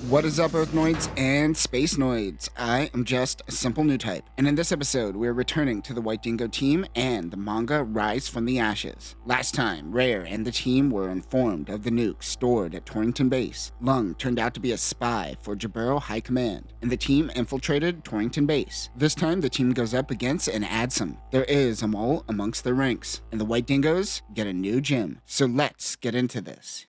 What is up, Earthnoids and Spacenoids? I am just a simple new type, and in this episode, we're returning to the White Dingo team and the manga Rise from the Ashes. Last time, Rare and the team were informed of the nukes stored at Torrington Base. Lung turned out to be a spy for Jaburo High Command, and the team infiltrated Torrington Base. This time, the team goes up against an Adzam. There is a mole amongst their ranks, and the White Dingoes get a new gym. So let's get into this.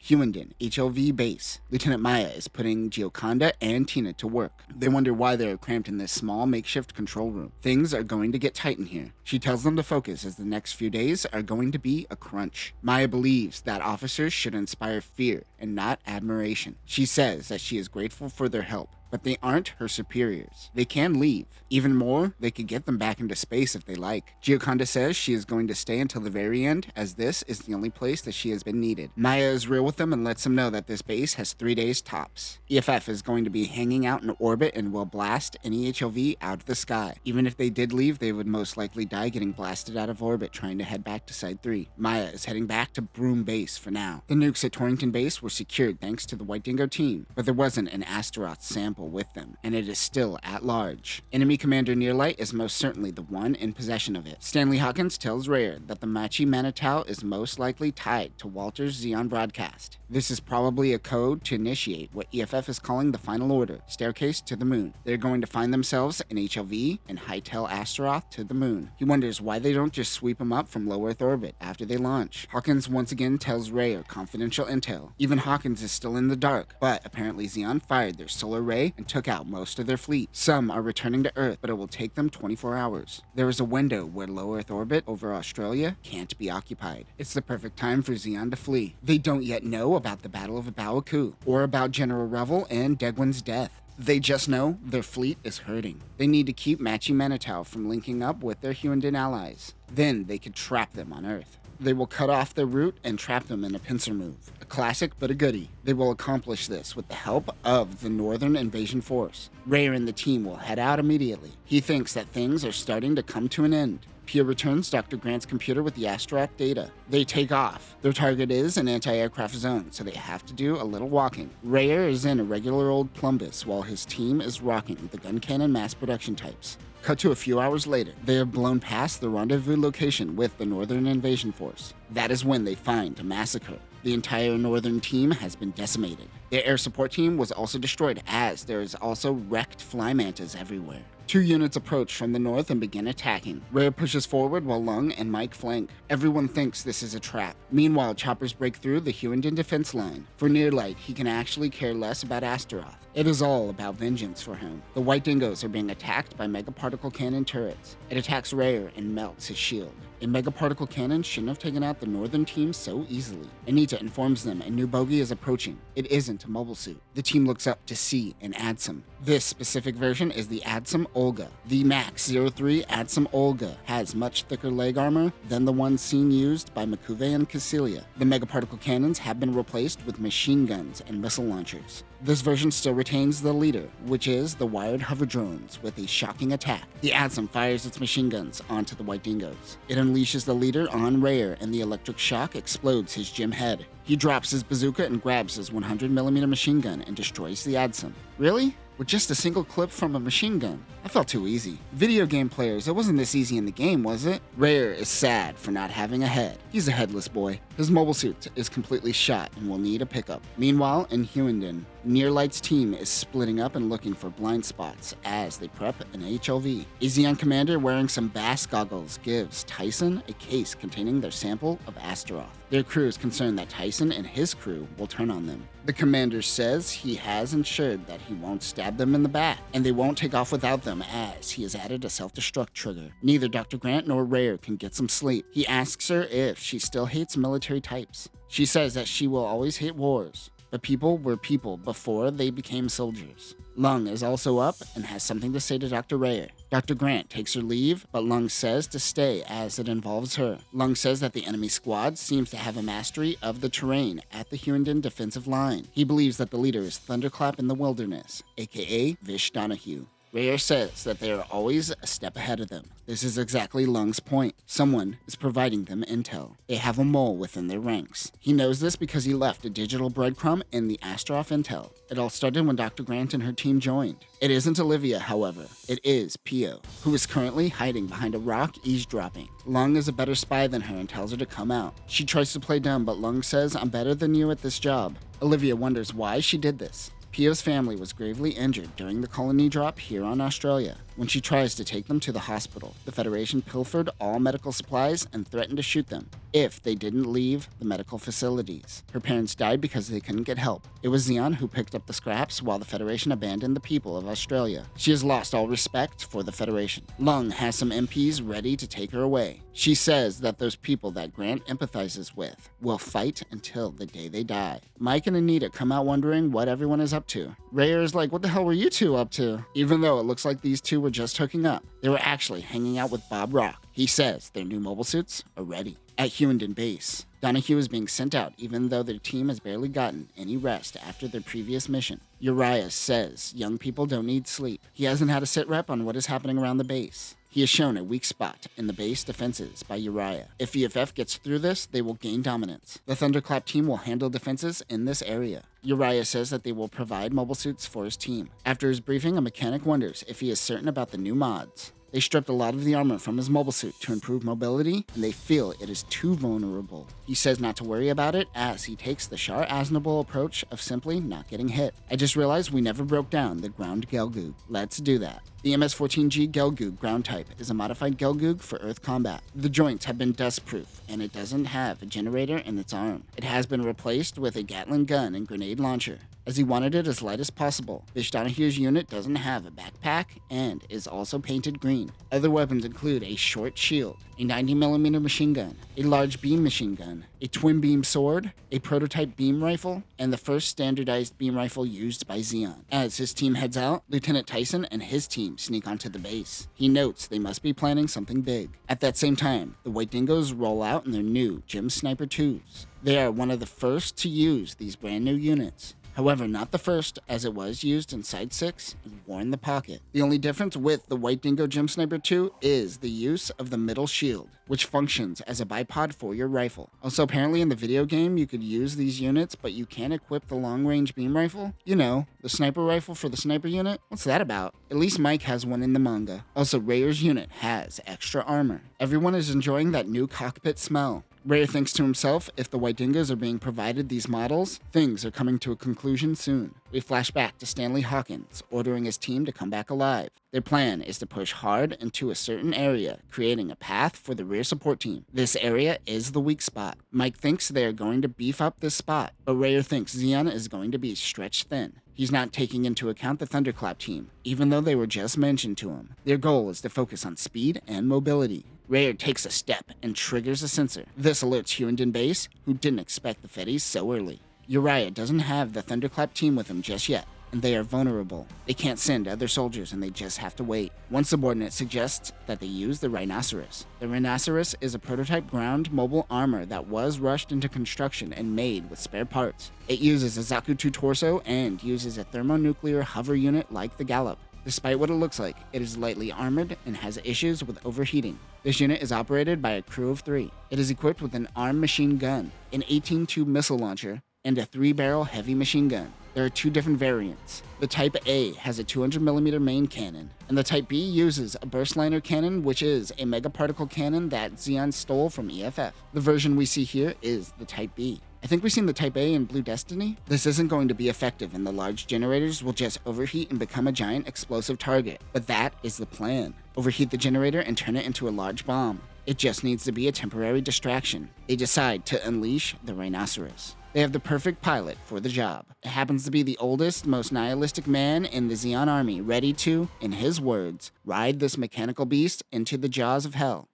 Huendan, HLV base. Lieutenant Maya is putting Gioconda and Tina to work. They wonder why they are cramped in this small makeshift control room. Things are going to get tight in here. She tells them to focus as the next few days are going to be a crunch. Maya believes that officers should inspire fear and not admiration. She says that she is grateful for their help, but they aren't her superiors. They can leave. Even more, they could get them back into space if they like. Gioconda says she is going to stay until the very end, as this is the only place that she has been needed. Maya is real with them and lets them know that this base has 3 days tops. EFF is going to be hanging out in orbit and will blast any HLV out of the sky. Even if they did leave, they would most likely die getting blasted out of orbit trying to head back to Side 3. Maya is heading back to Broom Base for now. The nukes at Torrington Base were secured thanks to the White Dingo team, but there wasn't an Astaroth sample with them, and it is still at large. Enemy Commander Nearlight is most certainly the one in possession of it. Stanley Hawkins tells Rare that the Machi Manitau is most likely tied to Walter's Xeon broadcast. This is probably a code to initiate what EFF is calling the Final Order, Staircase to the Moon. They're going to find themselves an HLV and hightail Astaroth to the moon. He wonders why they don't just sweep them up from low Earth orbit after they launch. Hawkins once again tells Rare confidential intel. Even Hawkins is still in the dark, but apparently Xeon fired their solar ray and took out most of their fleet. Some are returning to Earth, but it will take them 24 hours. There is a window where low Earth orbit over Australia can't be occupied. It's the perfect time for Xeon to flee. They don't yet know about the Battle of Baoku or about General Revel and Degwin's death. They just know their fleet is hurting. They need to keep Machi Manitau from linking up with their Huendan allies. Then they could trap them on Earth. They will cut off their route and trap them in a pincer move. A classic, but a goodie. They will accomplish this with the help of the Northern Invasion Force. Rare and the team will head out immediately. He thinks that things are starting to come to an end. Pia returns Dr. Grant's computer with the Astaroth data. They take off. Their target is an anti-aircraft zone, so they have to do a little walking. Rare is in a regular old Plumbus while his team is rocking the gun cannon mass production types. Cut to a few hours later, they have blown past the rendezvous location with the Northern Invasion Force. That is when they find a massacre. The entire Northern team has been decimated. Their air support team was also destroyed, as there is also wrecked fly mantas everywhere. 2 units approach from the north and begin attacking. Rare pushes forward while Lung and Mike flank. Everyone thinks this is a trap. Meanwhile, choppers break through the Huendan defense line. For Nearlight, he can actually care less about Astaroth. It is all about vengeance for him. The White Dingoes are being attacked by megaparticle cannon turrets. It attacks Rare and melts his shield. A megaparticle cannon shouldn't have taken out the Northern team so easily. Anita informs them a new bogey is approaching. It isn't a mobile suit. The team looks up to see an Adzam. This specific version is the Adzam Olga. The MAX-03 Adzam Olga has much thicker leg armor than the one seen used by Makuve and Cassilia. The megaparticle cannons have been replaced with machine guns and missile launchers. This version still retains the leader, which is the wired hover drones, with a shocking attack. The Adzam fires its machine guns onto the White Dingoes. It unleashes the leader on Rare, and the electric shock explodes his gym head. He drops his bazooka and grabs his 100mm machine gun and destroys the Adzam. Really? With just a single clip from a machine gun? That felt too easy. Video game players, it wasn't this easy in the game, was it? Rare is sad for not having a head. He's a headless boy. His mobile suit is completely shot and will need a pickup. Meanwhile, in Huendan, Nearlight's team is splitting up and looking for blind spots as they prep an HLV. A Xeon commander wearing some bass goggles gives Tyson a case containing their sample of Astaroth. Their crew is concerned that Tyson and his crew will turn on them. The commander says he has ensured that he won't stab them in the back, and they won't take off without them, as he has added a self-destruct trigger. Neither Dr. Grant nor Rare can get some sleep. He asks her if she still hates military types. She says that she will always hate wars, but people were people before they became soldiers. Lung is also up and has something to say to Dr. Rare. Dr. Grant takes her leave, but Lung says to stay as it involves her. Lung says that the enemy squad seems to have a mastery of the terrain at the Huendan defensive line. He believes that the leader is Thunderclap in the Wilderness, aka Vish Donahue. Rayer says that they are always a step ahead of them. This is exactly Lung's point. Someone is providing them intel. They have a mole within their ranks. He knows this because he left a digital breadcrumb in the Astroff intel. It all started when Dr. Grant and her team joined. It isn't Olivia, however. It is Pio, who is currently hiding behind a rock eavesdropping. Lung is a better spy than her and tells her to come out. She tries to play dumb, but Lung says, "I'm better than you at this job." Olivia wonders why she did this. Pio's family was gravely injured during the colony drop here on Australia. When she tries to take them to the hospital, the Federation pilfered all medical supplies and threatened to shoot them if they didn't leave the medical facilities. Her parents died because they couldn't get help. It was Xian who picked up the scraps while the Federation abandoned the people of Australia. She has lost all respect for the Federation. Lung has some MPs ready to take her away. She says that those people that Grant empathizes with will fight until the day they die. Mike and Anita come out wondering what everyone is up to. Rayer is like, "What the hell were you two up to?" Even though it looks like these two were just hooking up, they were actually hanging out with Bob Rock. He says their new mobile suits are ready. At Huendan base, Donahue is being sent out even though their team has barely gotten any rest after their previous mission. Uriah says young people don't need sleep. He hasn't had a sit rep on what is happening around the base. He is shown a weak spot in the base defenses by Uriah. If EFF gets through this, they will gain dominance. The Thunderclap team will handle defenses in this area. Uriah says that they will provide mobile suits for his team. After his briefing, a mechanic wonders if he is certain about the new mods. They stripped a lot of the armor from his mobile suit to improve mobility, and they feel it is too vulnerable. He says not to worry about it as he takes the Shar Aznable approach of simply not getting hit. I just realized we never broke down the ground Gelgoog. Let's do that. The MS-14G Gelgoog ground type is a modified Gelgoog for Earth combat. The joints have been dust-proof, and it doesn't have a generator in its arm. It has been replaced with a Gatling gun and grenade launcher, as he wanted it as light as possible. Bish Donahue's unit doesn't have a backpack and is also painted green. Other weapons include a short shield, a 90mm machine gun, a large beam machine gun, a twin beam sword, a prototype beam rifle, and the first standardized beam rifle used by Xeon. As his team heads out, Lieutenant Tyson and his team sneak onto the base. He notes they must be planning something big. At that same time, the White Dingos roll out in their new Gem Sniper 2s. They are one of the first to use these brand new units. However, not the first, as it was used in Side 6 and War in the Pocket. The only difference with the White Dingo Gem Sniper 2 is the use of the middle shield, which functions as a bipod for your rifle. Also, apparently in the video game, you could use these units, but you can't equip the long-range beam rifle. You know, the sniper rifle for the sniper unit? What's that about? At least Mike has one in the manga. Also, Rayer's unit has extra armor. Everyone is enjoying that new cockpit smell. Rayer thinks to himself, if the White Dingos are being provided these models, things are coming to a conclusion soon. We flash back to Stanley Hawkins, ordering his team to come back alive. Their plan is to push hard into a certain area, creating a path for the rear support team. This area is the weak spot. Mike thinks they are going to beef up this spot, but Rayer thinks Xeon is going to be stretched thin. He's not taking into account the Thunderclap team, even though they were just mentioned to him. Their goal is to focus on speed and mobility. Rayer takes a step and triggers a sensor. This alerts Huendan base, who didn't expect the Feddies so early. Uriah doesn't have the Thunderclap team with him just yet, and they are vulnerable. They can't send other soldiers and they just have to wait. One subordinate suggests that they use the Rhinoceros. The Rhinoceros is a prototype ground mobile armor that was rushed into construction and made with spare parts. It uses a Zaku 2 torso and uses a thermonuclear hover unit like the Gallop. Despite what it looks like, it is lightly armored and has issues with overheating. This unit is operated by a crew of 3. It is equipped with an armed machine gun, an 18-tube missile launcher, and a 3-barrel heavy machine gun. There are 2 different variants. The Type A has a 200mm main cannon, and the Type B uses a burstliner cannon, which is a megaparticle cannon that Xeon stole from EFF. The version we see here is the Type B. I think we've seen the Type A in Blue Destiny. This isn't going to be effective, and the large generators will just overheat and become a giant explosive target. But that is the plan. Overheat the generator and turn it into a large bomb. It just needs to be a temporary distraction. They decide to unleash the Rhinoceros. They have the perfect pilot for the job. It happens to be the oldest, most nihilistic man in the Xeon army, ready to, in his words, ride this mechanical beast into the jaws of hell.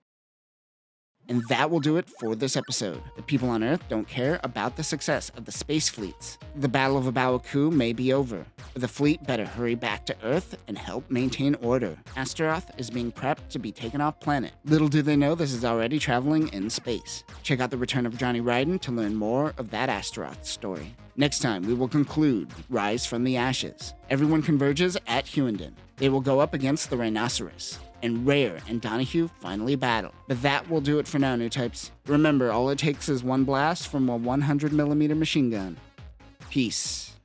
And that will do it for this episode. The people on Earth don't care about the success of the space fleets. The Battle of Abawaku may be over, but the fleet better hurry back to Earth and help maintain order. Astaroth is being prepped to be taken off planet. Little do they know this is already traveling in space. Check out The Return of Johnny Ryden to learn more of that Astaroth story. Next time, we will conclude Rise from the Ashes. Everyone converges at Huendan. They will go up against the rhinoceros, and Rare and Donahue finally battle. But that will do it for now, new types. Remember, all it takes is one blast from a 100mm machine gun. Peace.